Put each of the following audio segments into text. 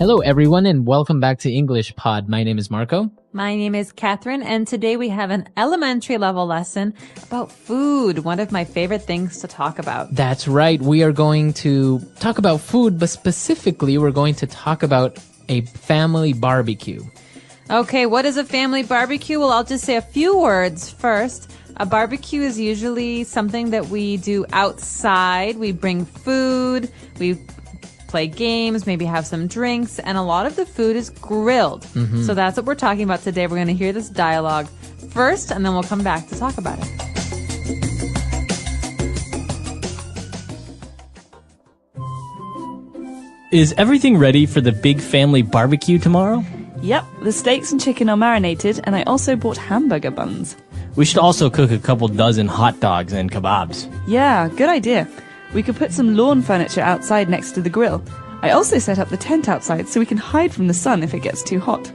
Hello, everyone, and welcome back to English Pod. My name is Marco. My name is Catherine, and today we have an elementary level lesson about food, one of my favorite things to talk about. That's right. We are going to talk about food, but specifically, we're going to talk about a family barbecue. Okay, what is a family barbecue? Well, I'll just say a few words first. A barbecue is usually something that we do outside. We bring food, we play games, maybe have some drinks, and a lot of the food is grilled. So that's what we're talking about today. We're going to hear this dialogue first, and then we'll come back to talk about it. Is everything ready for the big family barbecue tomorrow? Yep, the steaks and chicken are marinated, and I also bought hamburger buns. We should also cook a couple dozen hot dogs and kebabs. Yeah, good idea. We could put some lawn furniture outside next to the grill. I also set up the tent outside so we can hide from the sun if it gets too hot.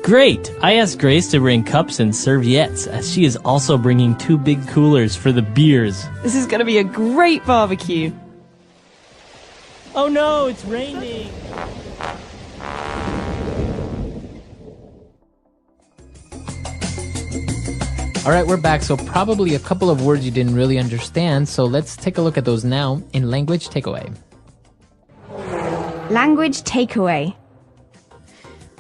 Great! I asked Grace to bring cups and serviettes, as she is also bringing 2 big coolers for the beers. This is going to be a great barbecue. Oh no, it's raining! All right, we're back. So probably a couple of words you didn't really understand. So let's take a look at those now in Language Takeaway. Language takeaway.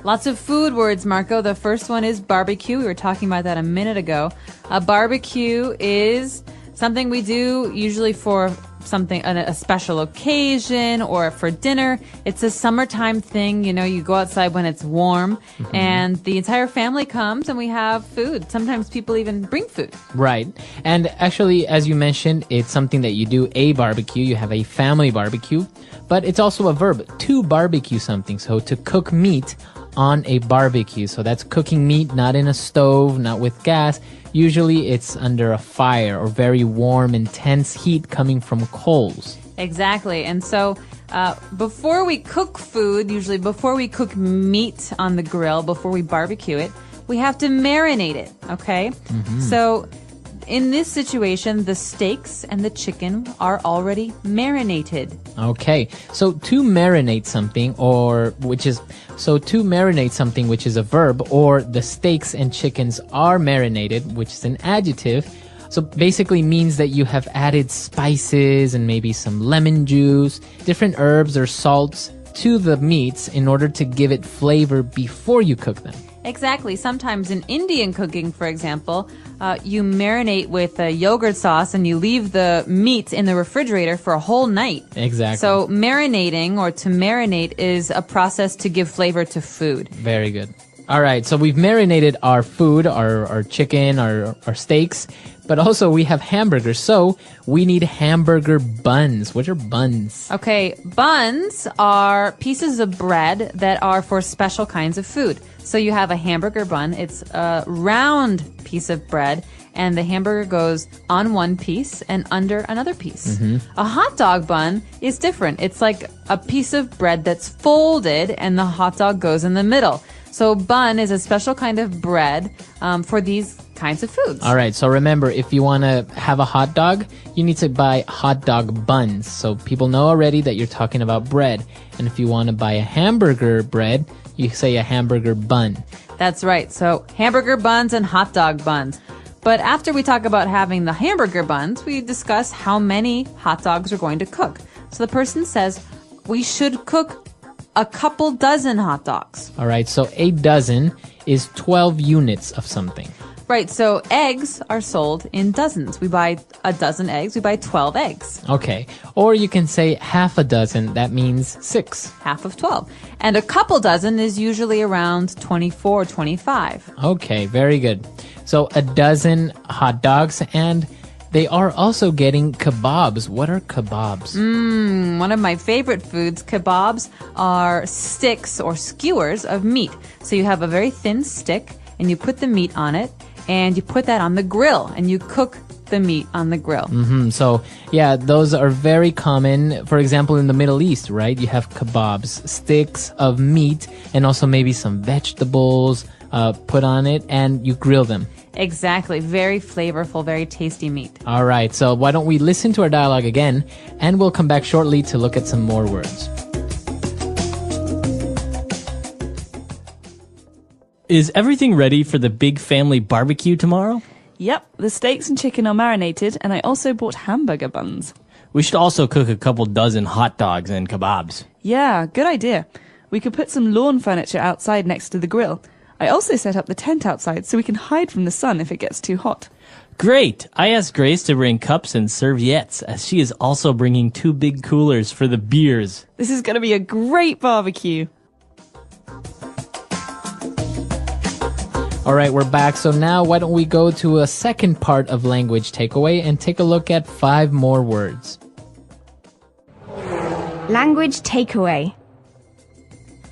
Lots of food words, Marco. The first one is barbecue. We were talking about that a minute ago. A barbecue is something we do usually for a special occasion or for dinner. It's a summertime thing. You know, you go outside when it's warm and the entire family comes and we have food. Sometimes people even bring food. Right. And actually, as you mentioned, it's something that you do a barbecue. You have a family barbecue, but it's also a verb to barbecue something. So to cook meat on a barbecue. So that's cooking meat, not in a stove, not with gas. Usually it's under a fire or very warm, intense heat coming from coals. Exactly. And so before we cook food, usually before we cook meat on the grill, before we barbecue it, we have to marinate it, okay? So in this situation, the steaks and the chicken are already marinated. Okay. So to marinate something which is a verb, or the steaks and chickens are marinated, which is an adjective. So basically means that you have added spices and maybe some lemon juice, different herbs or salts to the meats in order to give it flavor before you cook them. Exactly. Sometimes in Indian cooking, for example, you marinate with a yogurt sauce and you leave the meat in the refrigerator for a whole night. Exactly. So marinating or to marinate is a process to give flavor to food. Very good. All right. So we've marinated our food, our chicken, our steaks, but also we have hamburgers. So we need hamburger buns. What are buns? Okay. Buns are pieces of bread that are for special kinds of food. So you have a hamburger bun. It's a round piece of bread, and the hamburger goes on one piece and under another piece. A hot dog bun is different. It's like a piece of bread that's folded, and the hot dog goes in the middle. So bun is a special kind of bread for these kinds of foods. All right. So remember, if you want to have a hot dog, you need to buy hot dog buns. So people know already that you're talking about bread. And if you want to buy a hamburger bread, you say a hamburger bun. That's right. So hamburger buns and hot dog buns. But after we talk about having the hamburger buns, we discuss how many hot dogs we're going to cook. So the person says we should cook a couple dozen hot dogs. All right. So a dozen is 12 units of something. Right, so eggs are sold in dozens. We buy a dozen eggs, we buy 12 eggs. Okay. Or you can say half a dozen. That means 6. Half of 12. And a couple dozen is usually around 24, 25. Okay, very good. So a dozen hot dogs, and they are also getting kebabs. What are kebabs? One of my favorite foods, kebabs, are sticks or skewers of meat. So you have a very thin stick, and you put the meat on it, and you put that on the grill, and you cook the meat on the grill. So, yeah, those are very common. For example, in the Middle East, right? You have kebabs, sticks of meat, and also maybe some vegetables put on it, and you grill them. Exactly. Very flavorful, very tasty meat. All right. So why don't we listen to our dialogue again, and we'll come back shortly to look at some more words. Is everything ready for the big family barbecue tomorrow? Yep, the steaks and chicken are marinated, and I also bought hamburger buns. We should also cook a couple dozen hot dogs and kebabs. Yeah, good idea. We could put some lawn furniture outside next to the grill. I also set up the tent outside so we can hide from the sun if it gets too hot. Great! I asked Grace to bring cups and serviettes, as she is also bringing 2 big coolers for the beers. This is going to be a great barbecue. All right, we're back. So now why don't we go to a second part of language takeaway and take a look at 5 more words. Language takeaway.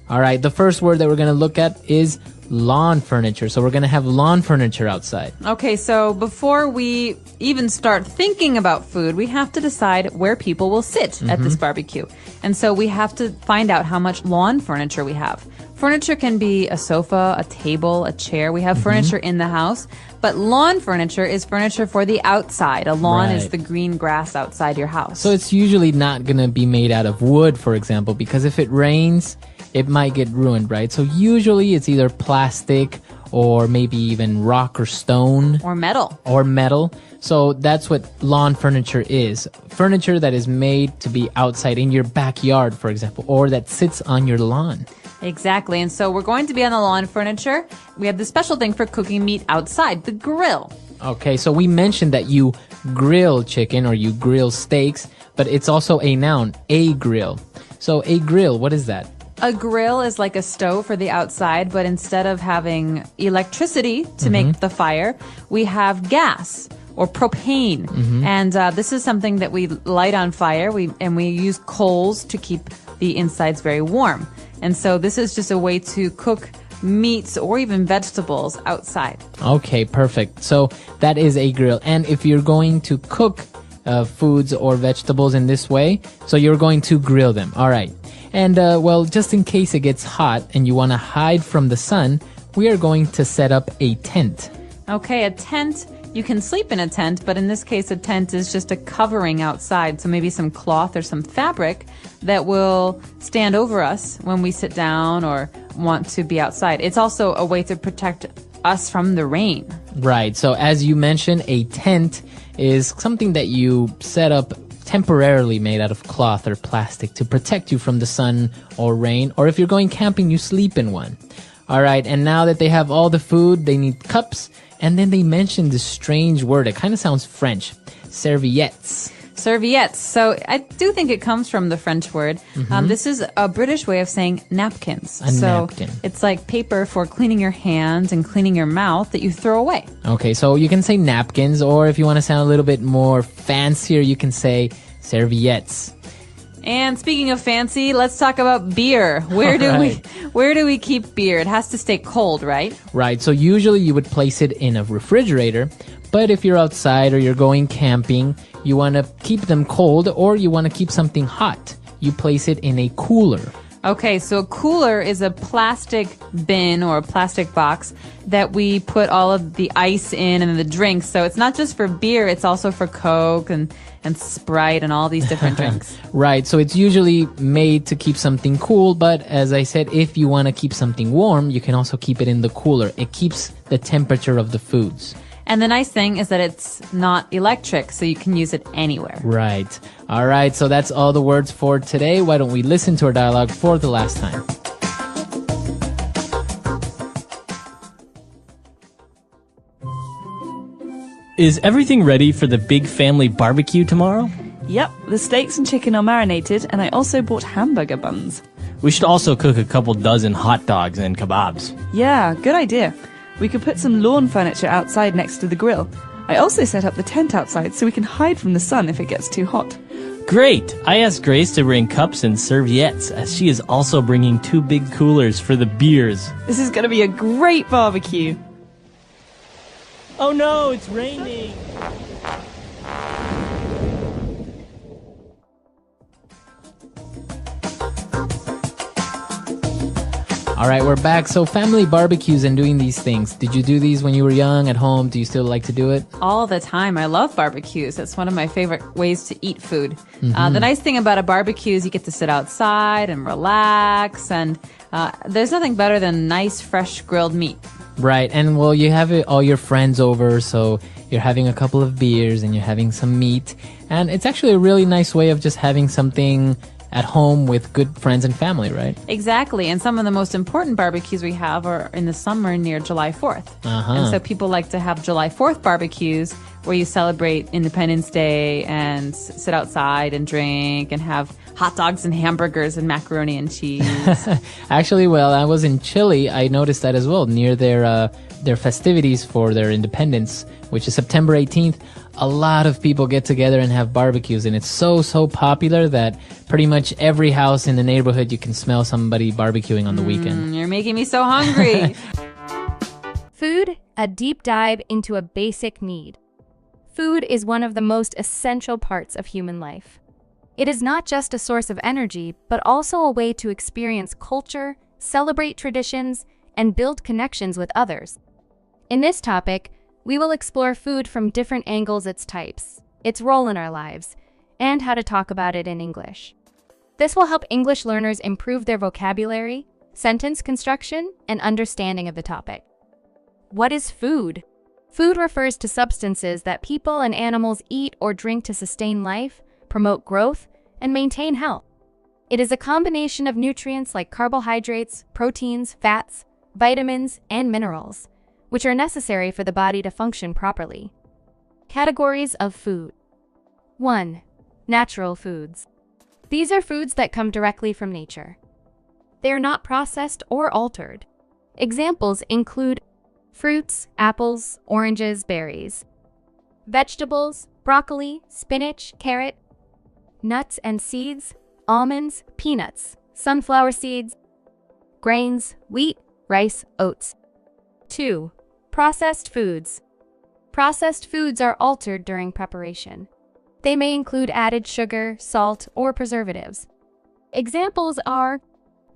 All right, the first word that we're going to look at is lawn furniture. So we're going to have lawn furniture outside. Okay, so before we even start thinking about food, we have to decide where people will sit at this barbecue. And so we have to find out how much lawn furniture we have. Furniture can be a sofa, a table, a chair. We have furniture in the house, but lawn furniture is furniture for the outside. A lawn is Right. the green grass outside your house. So it's usually not going to be made out of wood, for example, because if it rains, it might get ruined, right? So usually it's either plastic or maybe even rock or stone. or metal. Or metal. So that's what lawn furniture is. Furniture that is made to be outside in your backyard, for example, or that sits on your lawn. Exactly. And so we're going to be on the lawn furniture. We have the special thing for cooking meat outside, the grill. Okay, so we mentioned that you grill chicken or you grill steaks, but it's also a noun, a grill. So a grill, what is that? A grill is like a stove for the outside, but instead of having electricity to make the fire, we have gas or propane. And this is something that we light on fire. We use coals to keep the insides very warm. And so this is just a way to cook meats or even vegetables outside. Okay, perfect. So that is a grill. And if you're going to cook foods or vegetables in this way, so you're going to grill them. All right. And well, just in case it gets hot and you want to hide from the sun, we are going to set up a tent. Okay, a tent. You can sleep in a tent, but in this case, a tent is just a covering outside. So maybe some cloth or some fabric that will stand over us when we sit down or want to be outside. It's also a way to protect us from the rain. Right. So as you mentioned, a tent is something that you set up temporarily made out of cloth or plastic to protect you from the sun or rain. Or if you're going camping, you sleep in one. All right. And now that they have all the food, they need cups. And then they mentioned this strange word. It kind of sounds French. Serviettes. Serviettes. So I do think it comes from the French word. This is a British way of saying napkins. A napkin. It's like paper for cleaning your hands and cleaning your mouth that you throw away. Okay, so you can say napkins, or if you want to sound a little bit more fancier, you can say serviettes. And speaking of fancy, let's talk about beer. Where do we keep beer? It has to stay cold, right? Right, so usually you would place it in a refrigerator, but if you're outside or you're going camping, you want to keep them cold or you want to keep something hot. You place it in a cooler. Okay, so a cooler is a plastic bin or a plastic box that we put all of the ice in and the drinks. So it's not just for beer, it's also for Coke and Sprite and all these different drinks. Right, so it's usually made to keep something cool, but as I said, if you want to keep something warm, you can also keep it in the cooler. It keeps the temperature of the foods. And the nice thing is that it's not electric, so you can use it anywhere. Right. All right, so that's all the words for today. Why don't we listen to our dialogue for the last time? Is everything ready for the big family barbecue tomorrow? Yep, the steaks and chicken are marinated, and I also bought hamburger buns. We should also cook a couple dozen hot dogs and kebabs. Yeah, good idea. We could put some lawn furniture outside next to the grill. I also set up the tent outside so we can hide from the sun if it gets too hot. Great! I asked Grace to bring cups and serviettes, as she is also bringing 2 big coolers for the beers. This is going to be a great barbecue. Oh no, it's raining! All right, we're back. So family barbecues and doing these things. Did you do these when you were young at home? Do you still like to do it? All the time. I love barbecues. It's one of my favorite ways to eat food. The nice thing about a barbecue is you get to sit outside and relax, and there's nothing better than nice, fresh grilled meat. Right. And well, you have all your friends over, so you're having a couple of beers and you're having some meat. And it's actually a really nice way of just having something at home with good friends and family, right? Exactly. And some of the most important barbecues we have are in the summer near July 4th. And so people like to have July 4th barbecues where you celebrate Independence Day and sit outside and drink and have hot dogs and hamburgers and macaroni and cheese. Actually, well, I was in Chile. I noticed that as well. Near their festivities for their independence, which is September 18th, a lot of people get together and have barbecues, and it's so popular that pretty much every house in the neighborhood you can smell somebody barbecuing on the weekend. You're making me so hungry. Food, a deep dive into a basic need. Food is one of the most essential parts of human life. It is not just a source of energy, but also a way to experience culture, celebrate traditions, and build connections with others. In this topic, we will explore food from different angles, its types, its role in our lives, and how to talk about it in English. This will help English learners improve their vocabulary, sentence construction, and understanding of the topic. What is food? Food refers to substances that people and animals eat or drink to sustain life, promote growth, and maintain health. It is a combination of nutrients like carbohydrates, proteins, fats, vitamins, and minerals, which are necessary for the body to function properly. Categories of food. 1. Natural foods. These are foods that come directly from nature. They are not processed or altered. Examples include fruits, apples, oranges, berries. Vegetables, broccoli, spinach, carrot. Nuts and seeds, almonds, peanuts, sunflower seeds. Grains, wheat, rice, oats. 2. Processed foods. Processed foods are altered during preparation. They may include added sugar, salt, or preservatives. Examples are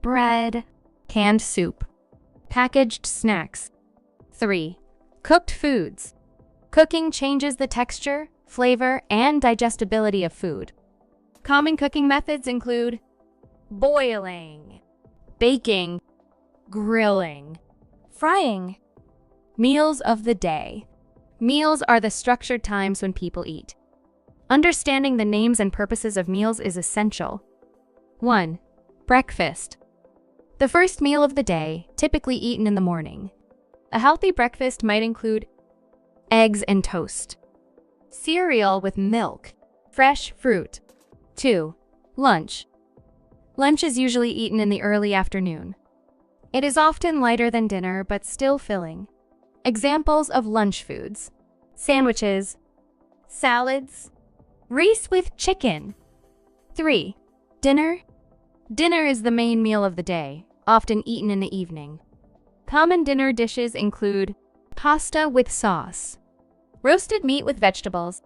bread, canned soup, packaged snacks. 3. Cooked foods. Cooking changes the texture, flavor, and digestibility of food. Common cooking methods include boiling, baking, grilling, frying. Meals of the day. Meals are the structured times when people eat. Understanding the names and purposes of meals is essential. 1. Breakfast. The first meal of the day, typically eaten in the morning. A healthy breakfast might include eggs and toast, cereal with milk, fresh fruit. 2. Lunch. Lunch is usually eaten in the early afternoon. It is often lighter than dinner, but still filling. Examples of lunch foods: sandwiches, salads, rice with chicken. 3. Dinner. Dinner is the main meal of the day, often eaten in the evening. Common dinner dishes include pasta with sauce, roasted meat with vegetables,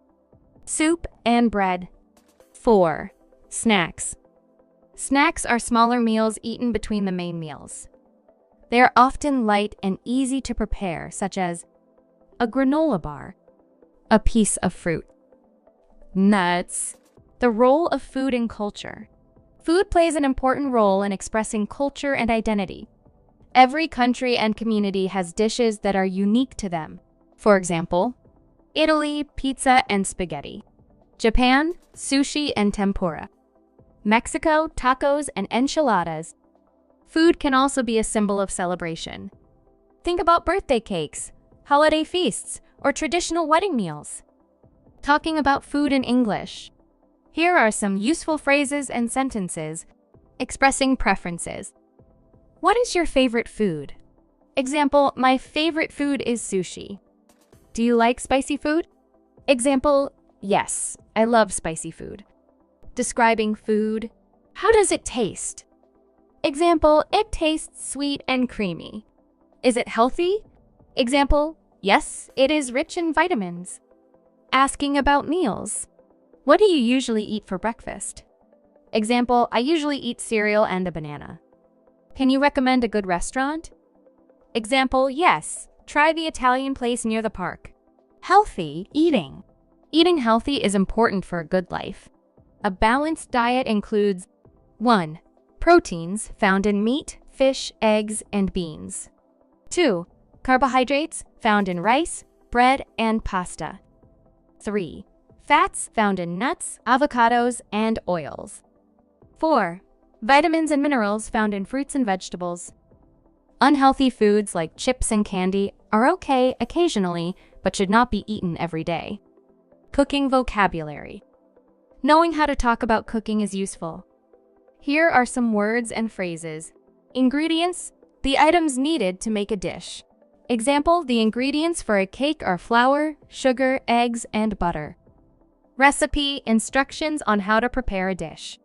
soup and bread. 4. Snacks. Snacks are smaller meals eaten between the main meals. They are often light and easy to prepare, such as a granola bar, a piece of fruit. Nuts. The role of food in culture. Food plays an important role in expressing culture and identity. Every country and community has dishes that are unique to them. For example, Italy, pizza and spaghetti. Japan, sushi and tempura. Mexico, tacos and enchiladas. Food can also be a symbol of celebration. Think about birthday cakes, holiday feasts, or traditional wedding meals. Talking about food in English. Here are some useful phrases and sentences expressing preferences. What is your favorite food? Example, my favorite food is sushi. Do you like spicy food? Example, yes, I love spicy food. Describing food. How does it taste? Example, it tastes sweet and creamy. Is it healthy? Example, yes, it is rich in vitamins. Asking about meals. What do you usually eat for breakfast? Example, I usually eat cereal and a banana. Can you recommend a good restaurant? Example, yes. Try the Italian place near the park. Healthy eating. Eating healthy is important for a good life. A balanced diet includes 1. Proteins found in meat, fish, eggs, and beans. 2. Carbohydrates found in rice, bread, and pasta. 3. Fats found in nuts, avocados, and oils. 4. Vitamins and minerals found in fruits and vegetables. Unhealthy foods like chips and candy are okay occasionally, but should not be eaten every day. Cooking vocabulary. Knowing how to talk about cooking is useful. Here are some words and phrases. Ingredients, the items needed to make a dish. Example, the ingredients for a cake are flour, sugar, eggs, and butter. Recipe, instructions on how to prepare a dish.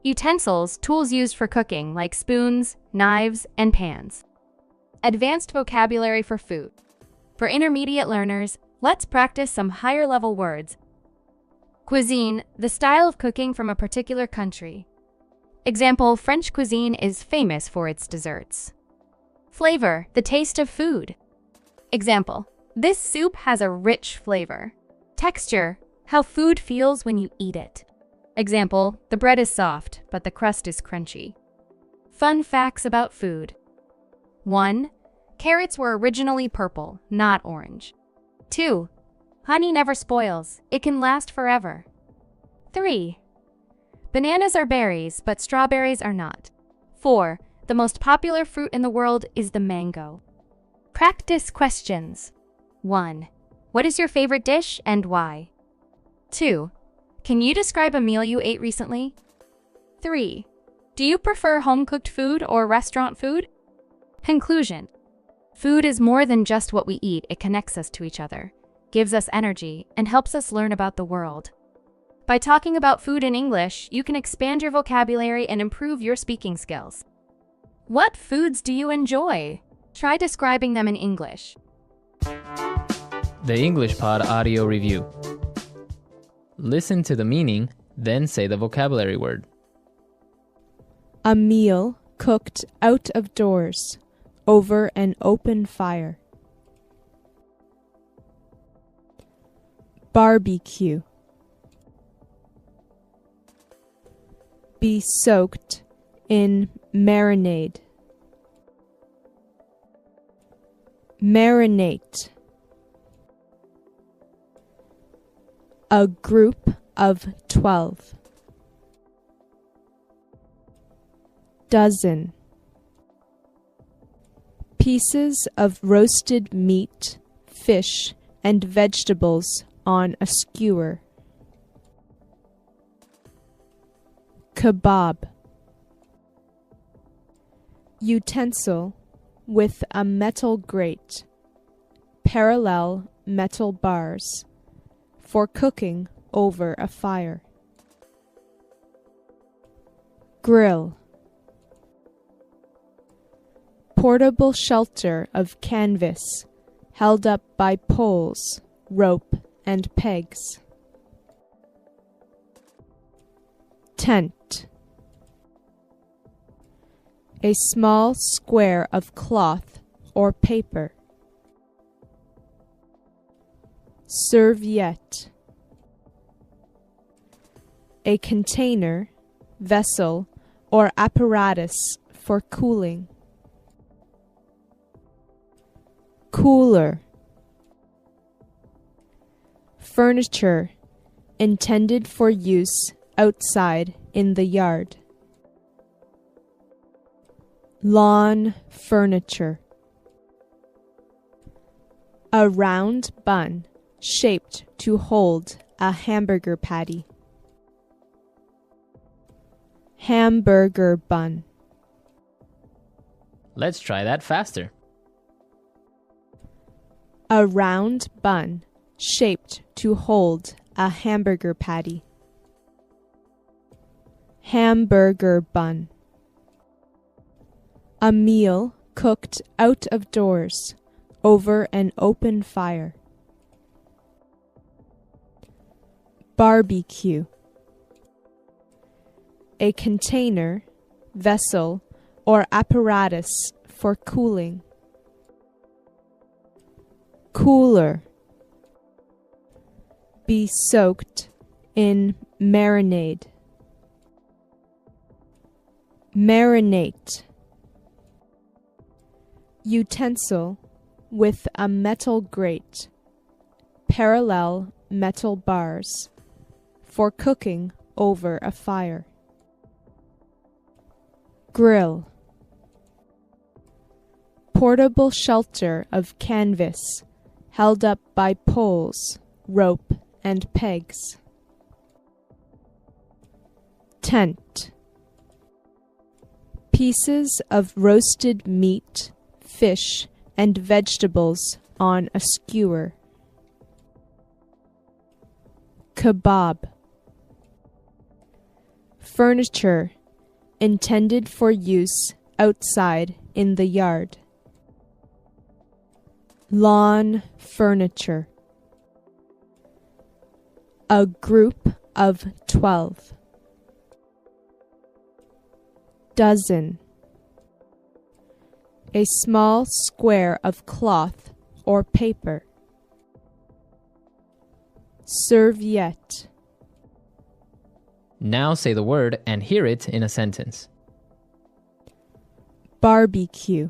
Utensils, tools used for cooking like spoons, knives, and pans. Advanced vocabulary for food. For intermediate learners, let's practice some higher-level words. Cuisine, the style of cooking from a particular country. Example, French cuisine is famous for its desserts. Flavor, the taste of food. Example, this soup has a rich flavor. Texture, how food feels when you eat it. Example, the bread is soft, but the crust is crunchy. Fun facts about food. 1. Carrots were originally purple, not orange. 2. Honey never spoils. It can last forever. 3. Bananas are berries, but strawberries are not. 4. The most popular fruit in the world is the mango. Practice questions. 1. What is your favorite dish and why? 2. Can you describe a meal you ate recently? 3. Do you prefer home-cooked food or restaurant food? Conclusion. Food is more than just what we eat. It connects us to each other, gives us energy, and helps us learn about the world. By talking about food in English, you can expand your vocabulary and improve your speaking skills. What foods do you enjoy? Try describing them in English. The English Pod Audio Review. Listen to the meaning, then say the vocabulary word. A meal cooked out of doors, over an open fire. Barbecue. Be soaked in marinade. Marinate. A group of 12. Dozen. Pieces of roasted meat, fish, and vegetables on a skewer. Kebab. Utensil with a metal grate, parallel metal bars, for cooking over a fire. Grill. Portable shelter of canvas, held up by poles, rope, and pegs. Tent. A small square of cloth or paper. Serviette. A container, vessel, or apparatus for cooling. Cooler. Furniture intended for use outside in the yard. Lawn furniture. A round bun shaped to hold a hamburger patty. Hamburger bun. Let's try that faster. A round bun shaped to hold a hamburger patty. Hamburger bun. A meal cooked out of doors, over an open fire. Barbecue. A container, vessel, or apparatus for cooling. Cooler. Be soaked in marinade. Marinate. Utensil with a metal grate. Parallel metal bars for cooking over a fire. Grill. Portable shelter of canvas held up by poles, rope, and pegs. Tent. Pieces of roasted meat, fish, and vegetables on a skewer. Kebab. Furniture intended for use outside in the yard. Lawn furniture. A group of 12. Dozen. A small square of cloth or paper. Serviette. Now say the word and hear it in a sentence. Barbecue.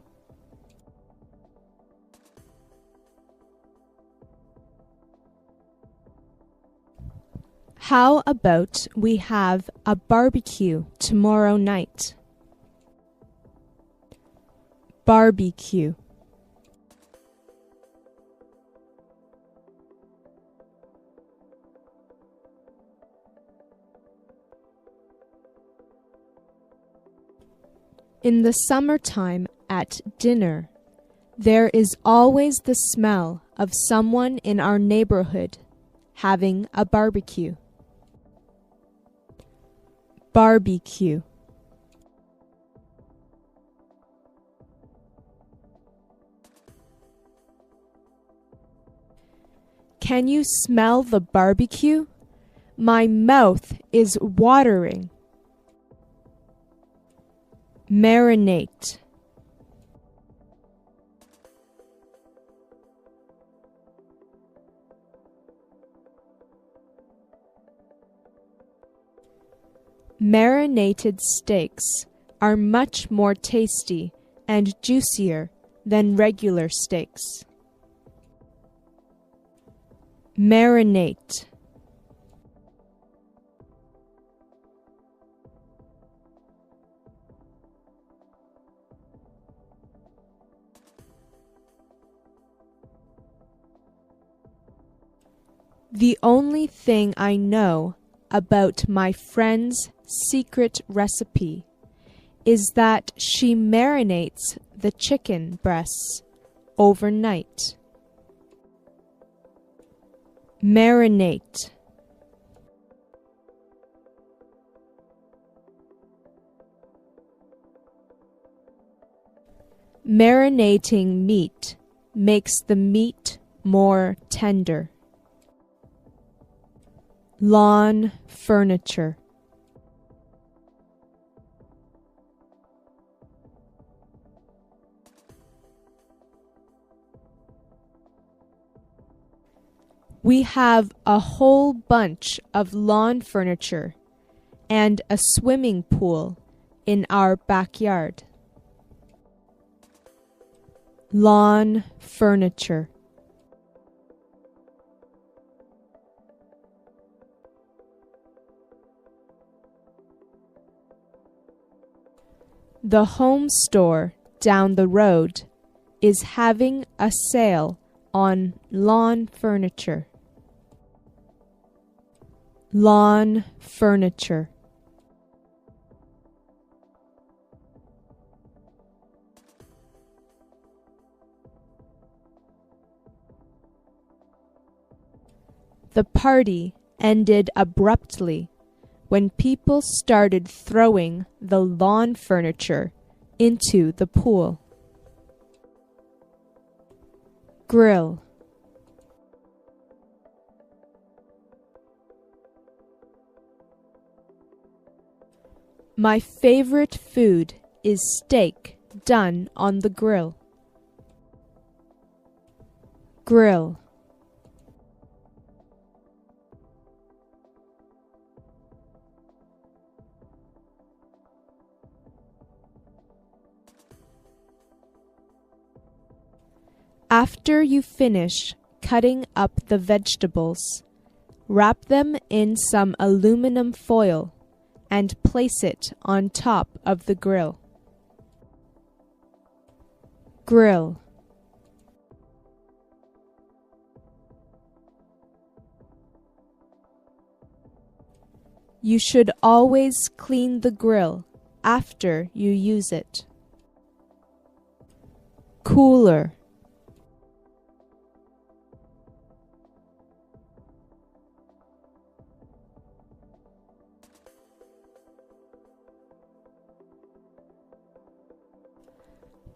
How about we have a barbecue tomorrow night? Barbecue. In the summertime at dinner, there is always the smell of someone in our neighborhood having a barbecue. Barbecue. Can you smell the barbecue? My mouth is watering. Marinate. Marinated steaks are much more tasty and juicier than regular steaks. Marinate. The only thing I know about my friend's secret recipe is that she marinates the chicken breasts overnight. Marinate. Marinating meat makes the meat more tender. Lawn furniture. We have a whole bunch of lawn furniture and a swimming pool in our backyard. Lawn furniture. The home store down the road is having a sale on lawn furniture. Lawn furniture. The party ended abruptly when people started throwing the lawn furniture into the pool. Grill. My favorite food is steak done on the grill? Grill. After you finish cutting up the vegetables, wrap them in some aluminum foil and place it on top of the grill. Grill. You should always clean the grill after you use it. Cooler.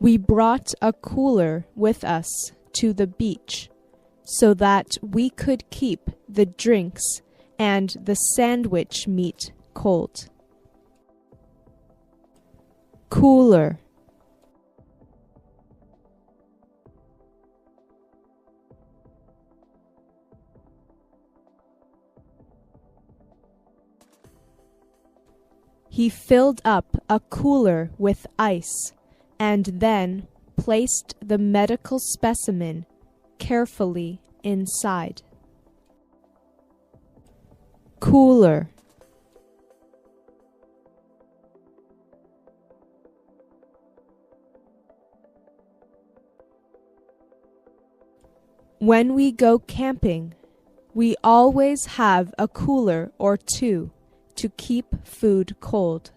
We brought a cooler with us to the beach so that we could keep the drinks and the sandwich meat cold. Cooler. He filled up a cooler with ice and then placed the medical specimen carefully inside. Cooler. When we go camping, we always have a cooler or two to keep food cold.